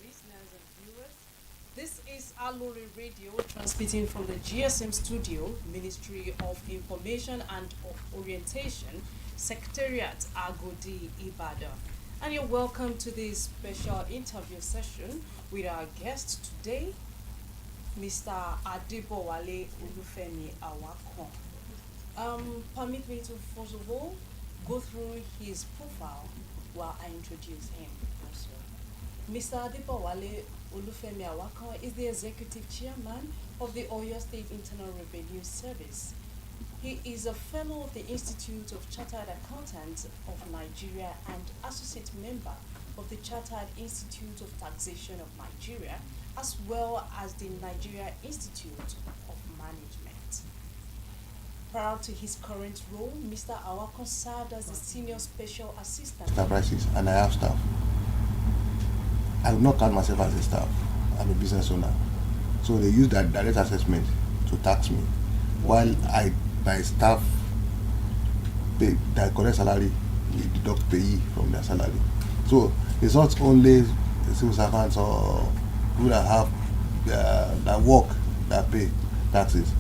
listeners and viewers. This is Aloore Radio, transmitting from the GSM studio, Ministry of Information and Orientation, Secretariat Agodi Ibadan. And you're welcome to this special interview session with our guest today, Mr. Adebowale Olufemi Awakon. Permit me to first of all go through his profile while I introduce him also. Mr. Adebowale Olufemi Awakon is the Executive Chairman of the Oyo State Internal Revenue Service. He is a fellow of the Institute of Chartered Accountants of Nigeria and associate member of the Chartered Institute of Taxation of Nigeria, as well as the Nigeria Institute of Management. Prior to his current role, Mr. Awakon served as the Senior Special Assistant. Staff prices, and I have staff. I will not count myself as a staff. I'm a business owner. So they use that direct assessment to tax me, while my staff pay that correct salary, we deduct payee from their salary. So it's not only civil servants or people that have that work that pay taxes.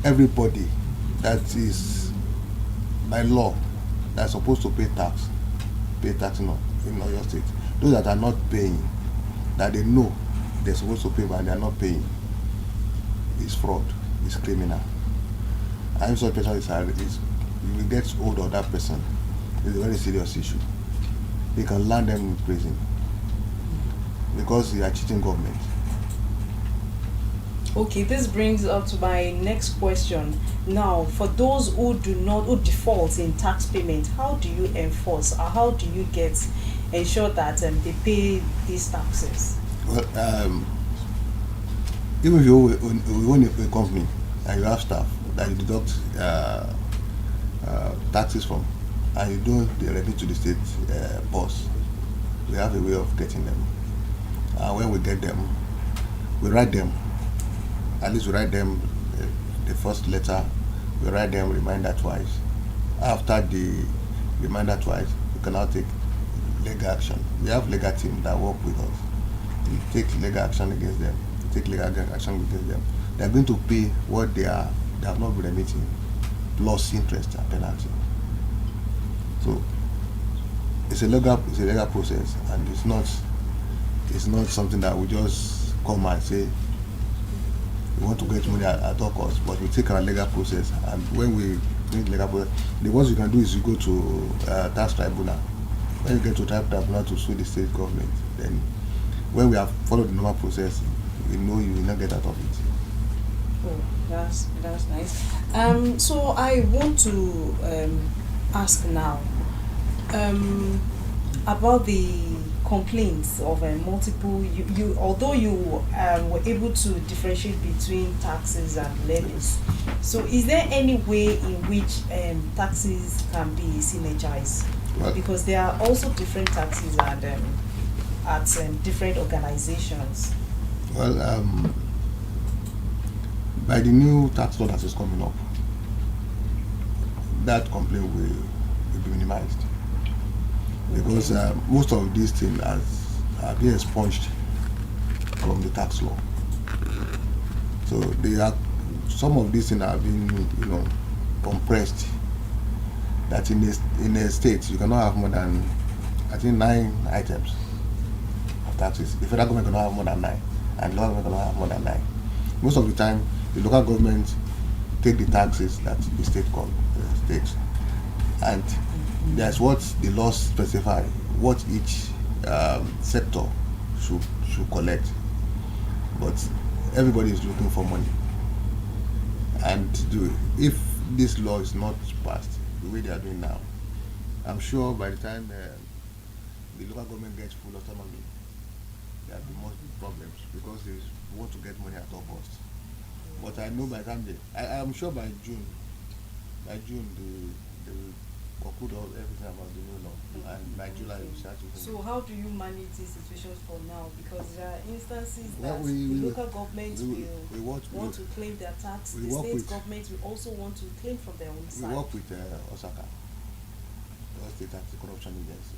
Everybody that is by law that's supposed to pay tax in Oyo State. Those that are not paying, that they know they're supposed to pay but they are not paying, is fraud, is criminal. And if such person is you will get hold of that person, it's a very serious issue. They can land them in prison because they are cheating government. Okay, this brings up to my next question. Now, for those who default in tax payment, how do you enforce or how do you ensure that they pay these taxes? Well, even if you own a company and you have staff that you deduct taxes from, and you don't remit to the state boss, we have a way of getting them. And when we get them, we write them. At least we write them the first letter. We write them reminder twice. After the reminder twice, we can now take legal action. We have legal team that work with us. We take legal action against them. We take legal action against them. They are going to pay what they have not been remitting, plus interest and penalty. So it's a legal process, and it's not something that we just come and say we want to get money at all costs, but we take our legal process, and when we need legal process, the worst you can do is you go to tax tribunal. When you get to tax tribunal to sue the state government, then when we have followed the normal process, we know you will not get out of it. Oh, that's nice. So I want to ask now about the complaints of multiple. You although you were able to differentiate between taxes and levies. So is there any way in which taxes can be synergized? Well, because there are also different taxes at different organizations. Well, by the new tax law that is coming up, that complaint will be minimized, because most of these things are being expunged from the tax law. So some of these things are being compressed. That in a state you cannot have more than, I think, 9 items of taxes. The federal government cannot have more than 9, and the local government cannot have more than 9. Most of the time, the local government take the taxes that the state takes, and that's what the laws specify, what each sector should collect. But everybody is looking for money, and if this law is not passed the way they are doing now, I'm sure by the time the local government gets full autonomy, there will be more problems, because they want to get money at all costs. But I know by the time I'm sure by June they will conclude everything about the new law, and by July we start to. So how do you manage these situations for now? Because there are instances Well, that the local government will want to claim their tax, the state government will also want to claim from their own side. We work with Osaka, the State Anti-Corruption Agency.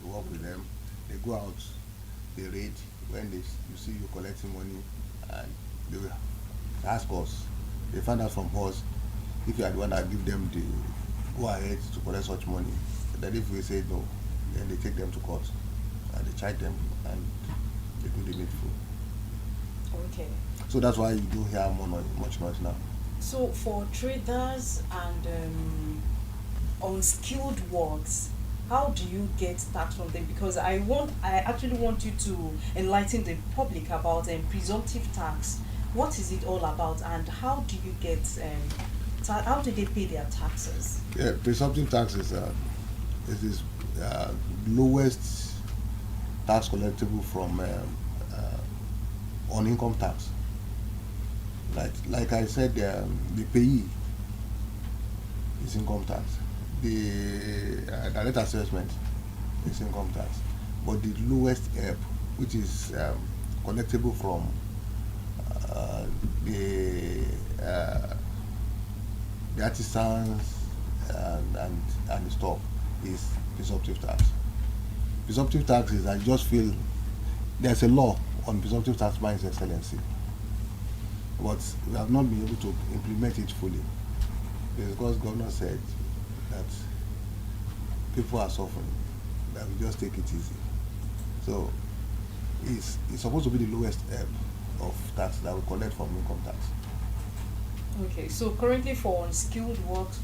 We work with them. They go out they raid when you see you collecting money, and they will ask us. They find out from us if you are the one that give them the go ahead to collect such money. Then if we say no, then they take them to court and they charge them and they do the needful. Okay. So that's why you do hear much noise now. So for traders and unskilled works, how do you get tax from them? Because I actually want you to enlighten the public about presumptive tax. What is it all about, and how do you get how do they pay their taxes? Yeah, presumptive tax is this lowest tax collectible from on income tax. Like I said, the payee is income tax. The direct assessment is income tax, but the lowest ebb, which is collectible from the artisans and the stock, is presumptive tax. Presumptive tax is, I just feel there's a law on presumptive tax by His Excellency, but we have not been able to implement it fully because Governor said that people are suffering, that we just take it easy. So it's supposed to be the lowest ebb of tax that we collect from income tax. Okay, so currently for unskilled works,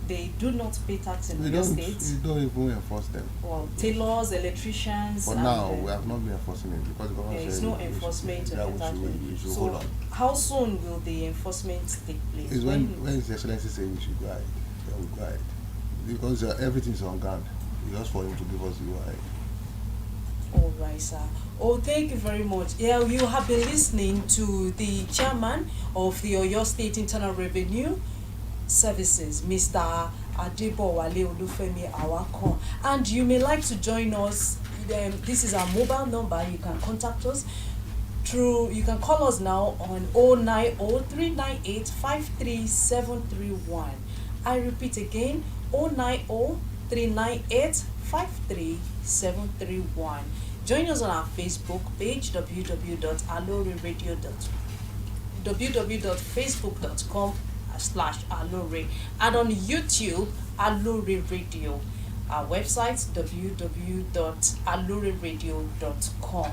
they do not pay tax in your state. We don't even enforce them. Well, tailors, electricians. For now, we have not been enforcing it because the government there is said no enforcement on that. we should So hold on. how soon will the enforcement take place? It's when His Excellency say we should go ahead, then we go ahead. Because everything is on ground. It's just for him to give us the go ahead. All right, sir. Oh, thank you very much. Yeah, you have been listening to the chairman of the Oyo State Internal Revenue Services, Mr. Adebowale Olufemi Awakon. And you may like to join us. This is our mobile number. You can contact us you can call us now on 090-398-53731. I repeat again, 090-398-53731. Join us on our Facebook page, www.facebook.com/Aloore, and on YouTube, Aloore Radio. Our website, www.alooreradio.com.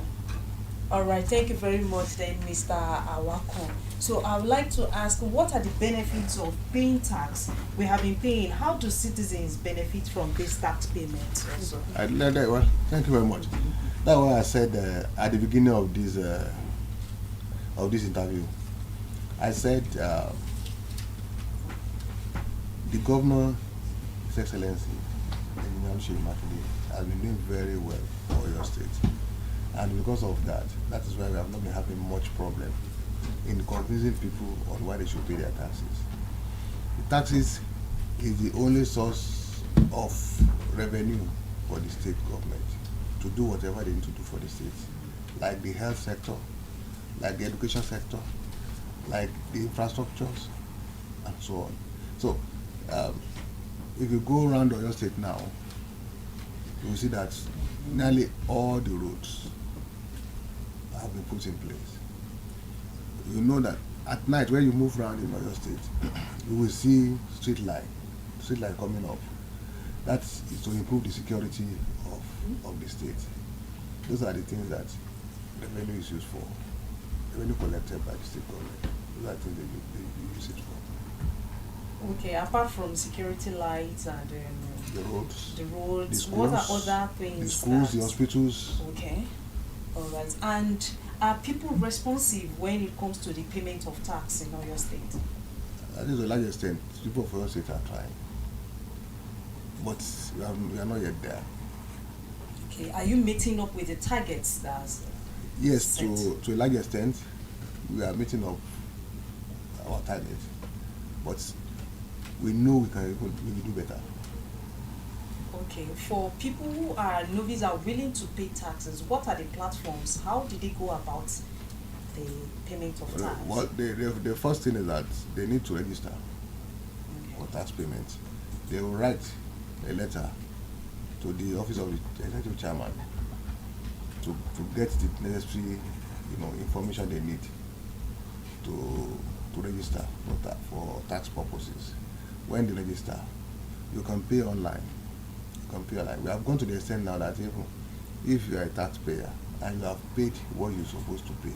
All right, thank you very much then, Mr. Awakon. So I would like to ask, what are the benefits of paying tax? We have been paying. How do citizens benefit from this tax payment also? Well, thank you very much. That's why I said at the beginning of this interview, I said the governor, His Excellency, has been doing very well for your state. And because of that is why we have not been having much problem in convincing people on why they should pay their taxes. The taxes is the only source of revenue for the state government to do whatever they need to do for the state, like the health sector, like the education sector, like the infrastructures, and so on. So, if you go around Oyo State now, you will see that nearly all the roads have been put in place. You know that at night when you move around in Oyo State, you will see street light coming up. That is to improve the security of the state. Those are the things that revenue is used for. Revenue collected by the state government. Those are the things they use it for. Okay, apart from security lights and the roads, the schools, what are other things? The schools, the hospitals. Okay, all right. And are people responsive when it comes to the payment of tax in Oyo State? That is to a large extent. People of Oyo State are trying, but we are not yet there. Okay, are you meeting up with the targets that's yes, set? to a large extent, we are meeting up our targets, but we know we can do better. Okay, for people who are novice are willing to pay taxes, what are the platforms? How did they go about the payment of tax? Well, the first thing is that they need to register for tax payment. They will write a letter to the office of the executive chairman to get the necessary information they need to register for tax purposes. When they register, you can pay online. We have gone to the extent now that even if you are a taxpayer and you have paid what you're supposed to pay,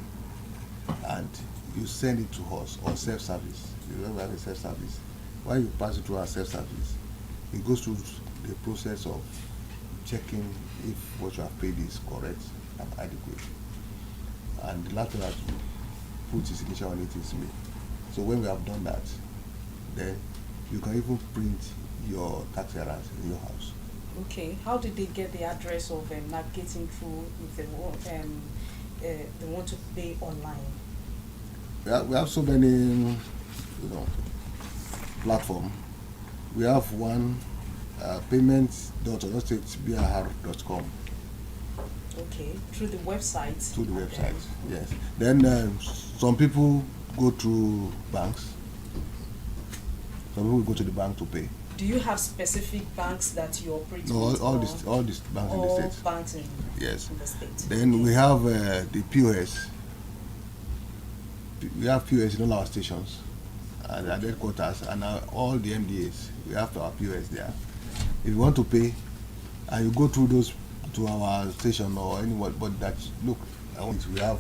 and you send it to us on self-service, you don't have a self-service. When you pass it through our self-service, it goes through the process of checking if what you have paid is correct and adequate. And the last thing that put his signature on it is me. So when we have done that, then you can even print your tax errands in your house. Okay, how did they get the address of navigating through if they want to pay online? We have so many, platform. We have one, payments.oyostatebr.com. Okay, through the website. Through the website, yes. Then some people go through banks. Some people go to the bank to pay. Do you have specific banks that you operate No, with? all these banks in the all state. banks in, Yes. in the state. Then we have the POS. We have POS in all our stations and at headquarters, and all the MDAs. We have our POS there. If you want to pay, and you go through those to our station or anyone, but that look, we have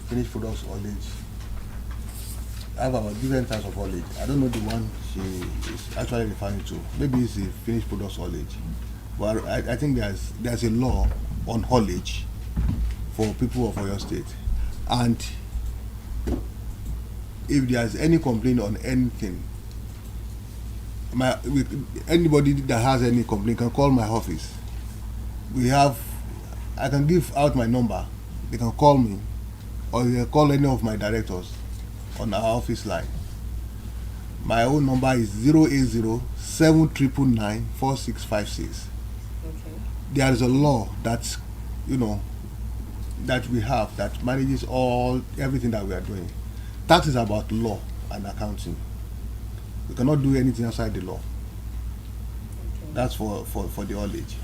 finished products haulage. I have our different types of haulage. I don't know the one she is actually referring to. Maybe it's a finished products haulage. But I think there's a law on haulage for people of Oyo State. And if there's any complaint on anything, anybody that has any complaint can call my office. I can give out my number. They can call me, or they can call any of my directors on our office line. My own number is 080-7999-4656. Okay. There is a law that that we have that manages everything that we are doing. Tax is about law and accounting. We cannot do anything outside the law. Okay. That's for the haulage.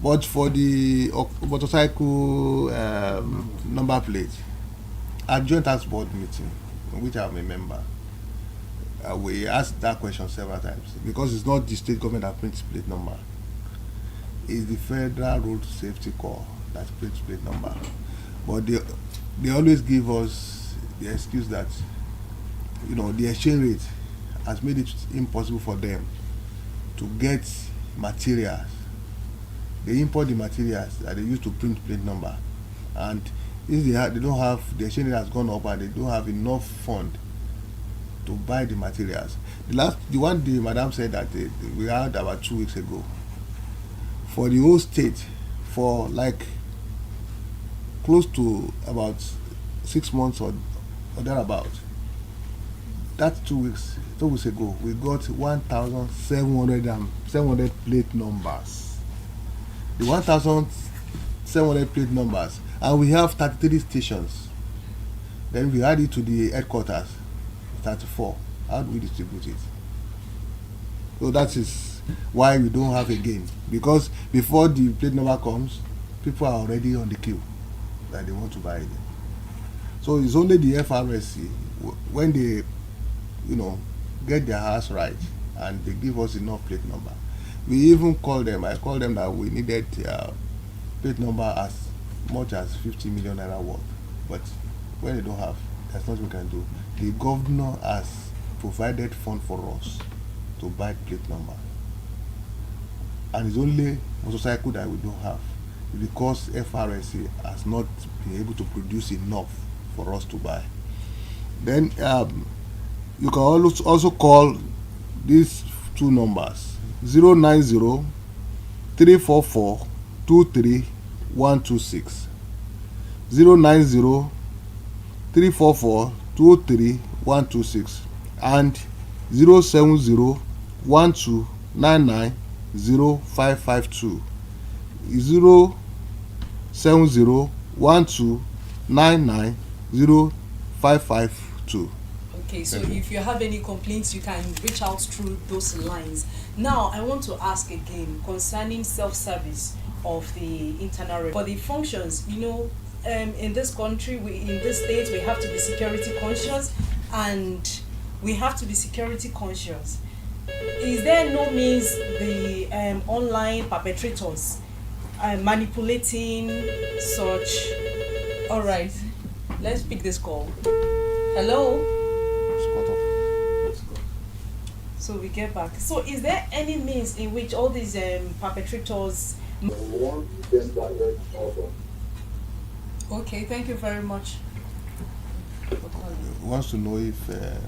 But for the motorcycle number plate, at joint tax board meeting, which I'm a member, we asked that question several times because it's not the state government that prints plate number. It's the Federal Road Safety Corps that prints plate number. But they always give us the excuse that the exchange rate has made it impossible for them to get materials. They import the materials that they use to print plate number, and if they don't have, the exchange rate has gone up and they don't have enough fund to buy the materials. The one the madam said that we had about 2 weeks ago for the whole state, for like close to about 6 months or thereabout. That 2 weeks ago, we got 1,700 plate numbers. The 1,700 plate numbers, and we have 33 stations. Then we add it to the headquarters, 34. How do we distribute it? So that is why we don't have a gain, because before the plate number comes, people are already on the queue that they want to buy it. So it's only the FRSC when they get their house right and they give us enough plate number. We even call them. I called them that we needed plate number as much as 50 million naira worth. But when they don't have, there's nothing we can do. The governor has provided fund for us to buy plate number, and it's only motorcycle that we don't have because FRSC has not been able to produce enough for us to buy. Then you can also call these two numbers: 090-344-23126, 090-344-23126, and 070-1299-0552, 070-1299-0552. Okay, so if you have any complaints, you can reach out through those lines. Now, I want to ask again concerning self-service of the internal revenue. For the functions, in this country, in this state, we have to be security conscious, and we have to be security conscious. Is there no means the online perpetrators manipulating such? All right, let's pick this call. Hello. So we get back. So is there any means in which all these perpetrators? Okay, thank you very much. Wants to know if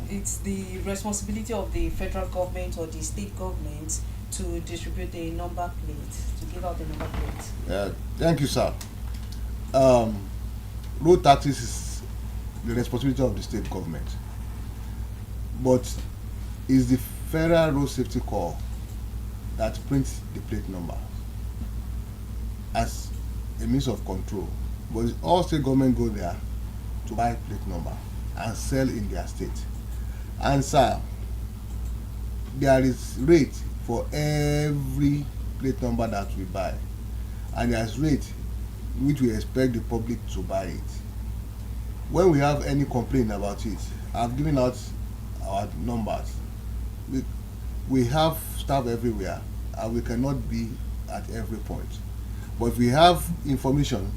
it's the responsibility of the federal government or the state government to distribute the number plate, to give out the number plate. Thank you, sir. Road taxes is the responsibility of the state government, but is the Federal Road Safety Corps that prints the plate number as a means of control. But all state government go there to buy plate number and sell in their state. And sir, there is rate for every plate number that we buy, and there is rate which we expect the public to buy it. When we have any complaint about it, I've given out our numbers. We have staff everywhere, and we cannot be at every point. But if we have information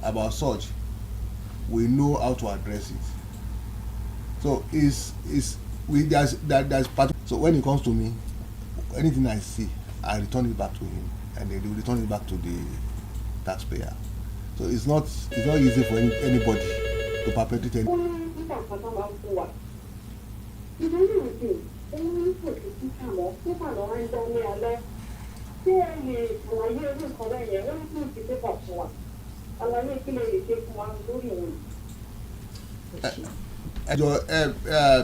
about such, we know how to address it. So there's part. So when it comes to me, anything I see, I return it back to him, and then they will return it back to the taxpayer. So it's not easy for anybody to perpetrate anything.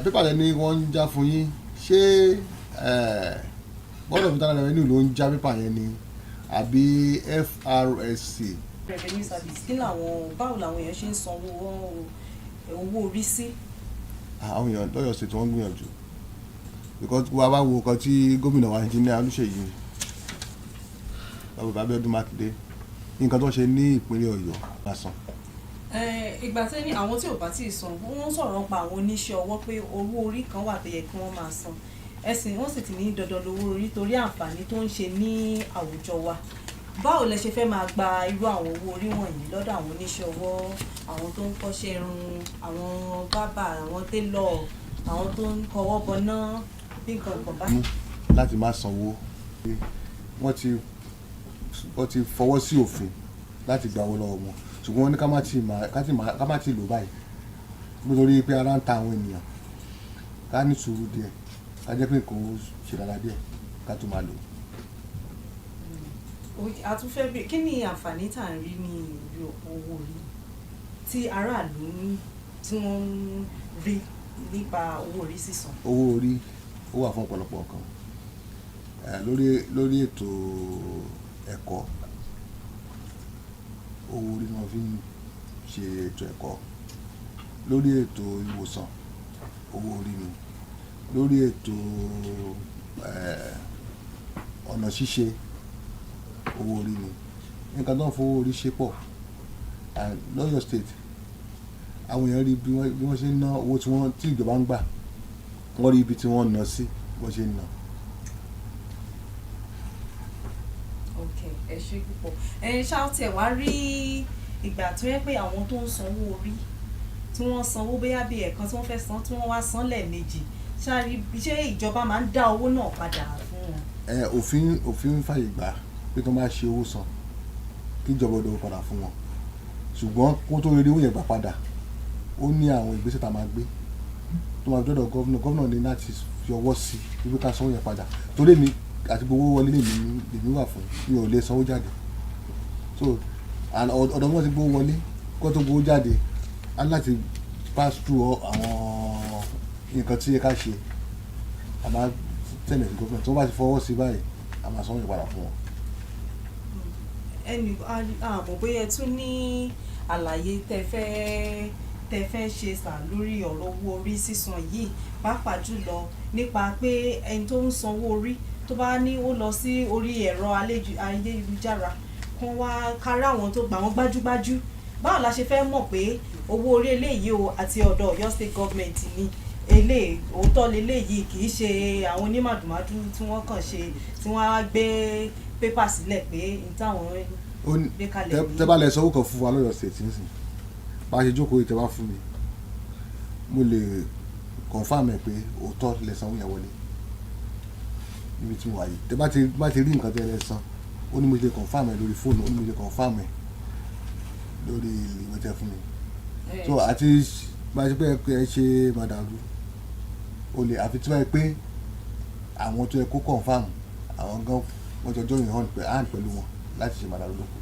Pépà lẹ́ni wọ́n ń já fún yín, ṣé Board of Internal Revenue ló ń já pépà yẹn ni àbí FRSC? Revenue service kí làwọn báwo làwọn èèyàn ṣe ń sanwó owó orí sí? Àwọn èèyàn lọ́yọ̀ ṣètò wọ́n gbìyànjú, because wọ́n bá wo nǹkan tí gómìnà wa Engineer Olúṣèyí Bàbá Abíọ́dún Mákindé nǹkan tó ṣe ní ìpínlẹ̀ Ọ̀yọ́ lásán. Ìgbà tí ní àwọn tí ò bá tí ì san wọ́n sọ̀rọ̀ pa àwọn oníṣẹ́ ọwọ́ pé owó orí kan wà tó yẹ kí wọ́n máa san, ẹ̀sìn wọ́n sì ti ní dandan lówó orí torí àǹfààní tó ń ṣe ní àwùjọ wa. Báwo lẹ ṣe fẹ́ máa gba irú àwọn owó orí wọ̀nyí lọ́dọ̀ àwọn oníṣẹ́ ọwọ́, àwọn tó ń kọ́ṣẹ́ irun, àwọn bábà, àwọn télọ̀, àwọn tó ń kọwọ́ bọná bí nǹkan kan bá? Láti má sanwó, wọ́n ti fọwọ́ sí òfin láti gba owó lọ́wọ́ wọn, ṣùgbọ́n wọ́n ní ká má ti lò báyìí nítorí pé ara ń ta àwọn ènìyàn, ká ní sùúrù díẹ̀, ká jẹ́ pé nǹkan ó ṣe dáadáa díẹ̀ ká tó máa lò. A tún fẹ́ bèèrè kí ni àǹfààní tá à ń rí ní ìlú owó orí tí aráàlú tí wọ́n ń rí nípa owó orí sísan? Owó orí ó wà fún ọ̀pọ̀lọpọ̀ nǹkan. Lórí ètò ẹ̀kọ́, owó orí náà fi ń ṣe ètò ẹ̀kọ́. Lórí ètò ìwòsàn, owó orí ni. Lórí ètò ọ̀nà ṣíṣe, owó orí ni. Nǹkan tó ń fowó orí ṣe pọ̀. Lọ́yọ̀ state, àwọn èèyàn rí bí wọ́n ṣe ń ná owó tí ìjọba ń gbà, wọ́n rí ibi tí wọ́n ná sí bó ṣe ń ná. Okay, ẹ ṣé púpọ̀. Ṣá tiẹ̀ wá rí ìgbà tó yẹ pé àwọn tó ń sanwó orí tí wọ́n sanwó bóyá bí ẹ̀kan tí wọ́n fẹ́ san tí wọ́n wá san lẹ́ẹ̀mejì, ṣé ìjọba máa ń dá owó náà padà fún wọn? Òfin fàyè gbà pé tó máa ṣe owó san kí ìjọba ó dá owó padà fún wọn, ṣùgbọ́n kó tó rí owó yẹn gbà padà ó ní àwọn ìgbésẹ̀ tá a máa gbé tó máa dọ́dọ̀ gọ́vnà ní láti fi ọwọ́ sí ibi ká sanwó yẹn padà, torí mi àti gbogbo wọlé lèmi wà fún, mi ò lè sanwó jáde. So ọ̀dọ̀ wọn ti gbowó wọlé kó tó gbowó jáde á láti pass through àwọn nǹkan tí yẹ ká ṣe, a máa tẹ̀lé sí gọ́vnà tó bá ti fọwọ́ sí báyìí a máa sanwó yẹn padà fún wọn. Ẹnì àmọ́ bóyá ẹ tún ní àlàyé tẹ́ fẹ́ ṣe sà lórí ọ̀rọ̀ owó orí sísan yìí, pàápàá jùlọ nípa pé ẹni tó ń sanwó orí tó bá ní ó lọ sí orí ẹ̀rọ ayélujára kán wá kárí àwọn tó gbà wọ́n gbájúgbájú báwo la ṣe fẹ́ mọ̀ pé owó orí eléyìí o àti ọ̀dọ̀ Ọ̀yọ́ state government ni eléyìí òótọ́ leléyìí kì í ṣe àwọn onímàdùmádù tí wọ́n kàn ṣe tí wọ́n á gbé pépà sílẹ̀ pé n táwọn gbé kalẹ̀ ní. tẹ́ bá lẹ sanwó kan fún wa lọ́yọ̀ state nísìn bá a ṣe jókòó tẹ́ bá fún mi mo lè confam ẹ̀ pé òótọ́ lẹ sanwó yẹn wọlé níbi tí mo wà yìí tẹ́ bá ti rí nǹkan tẹ́ lẹ san ó ní mo lè confam ẹ̀ lórí fóònù ó ní mo lè confam ẹ̀ lórí ìwé tẹ́ fún mi so àti bá a ṣe pé ẹ ṣe màdàrú o lè àfi tí wọ́n yẹ pé àwọn tó yẹ kó confam àwọn gan wọ́n jọjọ́ yìí hàn pẹ̀lú wọn láti ṣe màdàrú lóko.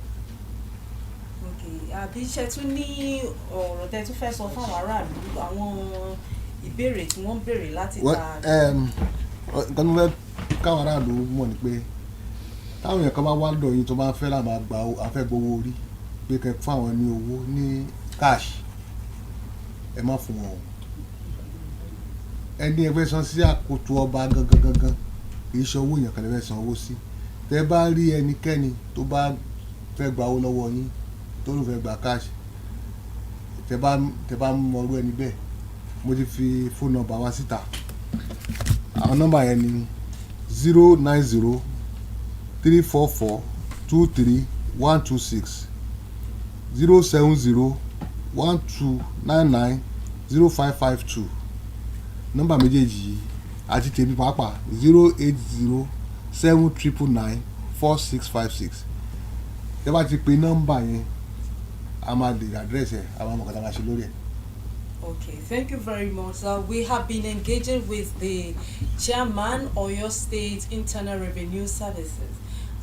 ok àbí iṣẹ́ tún ní ọ̀rọ̀ tẹ́ tún fẹ́ sọ fún àwọn aráàlú àwọn ìbéèrè tí wọ́n ń béèrè láti ta. nǹkan tó fẹ́ káwọn aráàlú mọ̀ ni pé táwọn èèyàn kan bá wá lọ́dọ̀ yín tó bá ń fẹ́ láwọn àgbà afẹ́ gbowó orí pé kẹ́ fún àwọn ní owó ní cash ẹ má fún wọn o ẹni ẹ fẹ́ san sí àkótó ọba gangan kì í ṣe owó èèyàn kan lè fẹ́ san owó sí tẹ́ bá rí ẹnikẹ́ni tó bá fẹ́ gba owó lọ́wọ́ yín tó ló fẹ́ gba cash tẹ́ bá mọrú ẹni bẹ́ẹ̀ mo ti fi fóònù nọ́mbà wa síta àwọn nọ́mbà yẹn ni 090-344-23126 070-1299-0552 nọ́mbà méjèèjì yìí àti tèmi pàápàá 080-799-4656 tẹ́ bá ti pe nọ́mbà yẹn a máa lè àdírẹ́sì ẹ̀ a máa mọ̀ kọ́ta máa ṣe lórí ẹ̀. Okay, thank you very much. We have been engaging with the chairman of Oyo State Internal Revenue Services,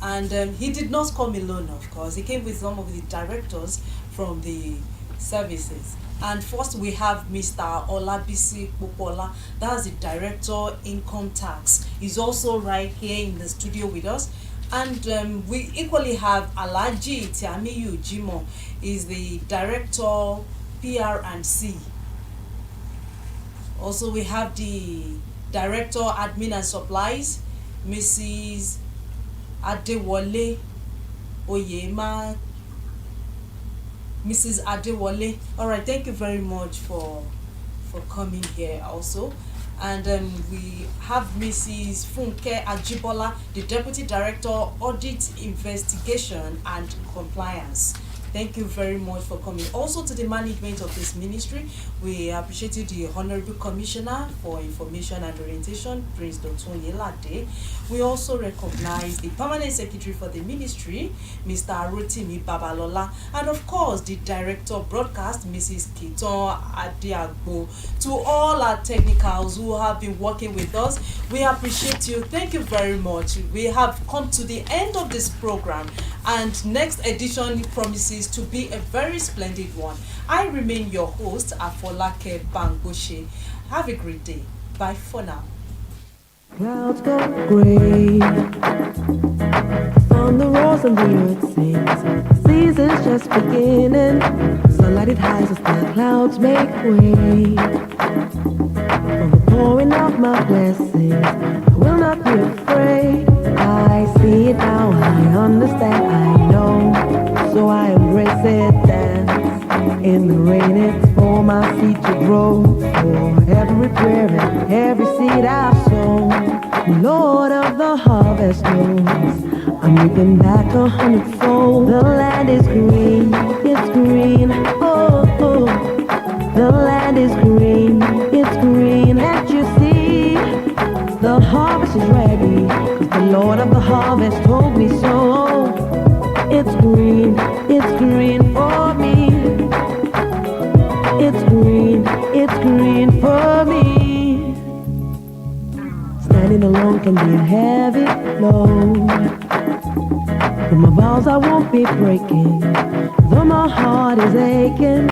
and he did not come alone, of course. He came with some of the directors from the services. And first we have Mr. Olabisi Popola, that's the Director Income Tax. He's also right here in the studio with us. And we equally have Alhaji Tiamiyu Jimo, is the Director PR&C. Also, we have the Director Admin and Supplies, Mrs. Adewale Oyema. Mrs. Adewale. All right, thank you very much for coming here also. And we have Mrs. Funke Ajibola, the Deputy Director, Audit, Investigation and Compliance. Thank you very much for coming. Also to the management of this ministry, we appreciate the Honorable Commissioner for Information and Orientation, Prince Dotun Yelade. We also recognize the Permanent Secretary for the ministry, Mr. Arotimi Babalola, and of course the Director of Broadcast, Mrs. Kiton Adiagbo. To all our technicals who have been working with us, we appreciate you. Thank you very much. We have come to the end of this program, and next edition promises to be a very splendid one. I remain your host, Afolake Bangoshe. Have a great day. Bye for now. Clouds go gray, on the roars and the earth sings. Season's just beginning. Sunlight it hides as the clouds make way. For the pouring of my blessings, I will not be afraid. I see it now, I understand, I know. So I embrace it, dance in the rain. It's for my seed to grow, for every prayer and every seed I've sown. The Lord of the harvest knows I'm reaping back 100-fold. The land is green, it's green, oh, oh. The land is green, it's green. Can't you see? The harvest is ready, 'cause the Lord of the harvest told me so. It's green for me. It's green for me. Standing alone can be a heavy load, but my vows I won't be breaking, though my heart is aching.